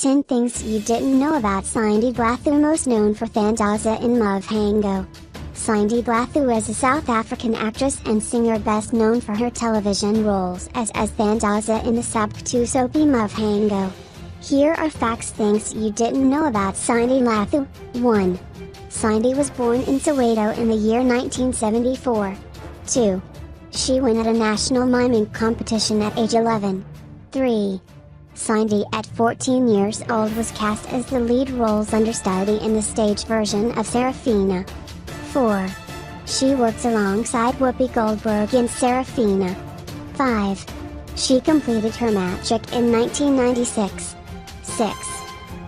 10 Things You Didn't Know About Cindy Blathu, most known for Thandaza in Mavhango. Cindy Blathu is a South African actress and singer best known for her television roles as Thandaza in the Sabk 2 soapy Mavhango. Here are facts things you didn't know about Cindy Blathu. 1. Cindy was born in Soweto in the year 1974. 2. She won at a national miming competition at age 11. 3. Cindy at 14 years old was cast as the lead role's understudy in the stage version of Serafina. 4. She works alongside Whoopi Goldberg in Serafina. 5. She completed her magic in 1996. 6.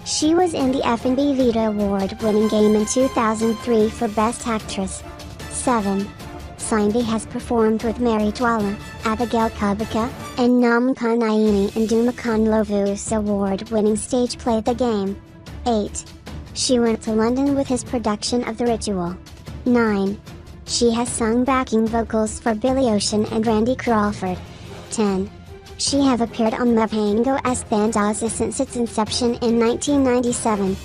She was in the F&B Vita Award-winning game in 2003 for Best Actress. 7. Cindy has performed with Mary Twala, Abigail Kubika, and Namkan Naini in Dumakan Lovu's award-winning stage play The Game. 8. She went to London with his production of The Ritual. 9. She has sung backing vocals for Billy Ocean and Randy Crawford. 10. She have appeared on Mavhango as Thandaza since its inception in 1997.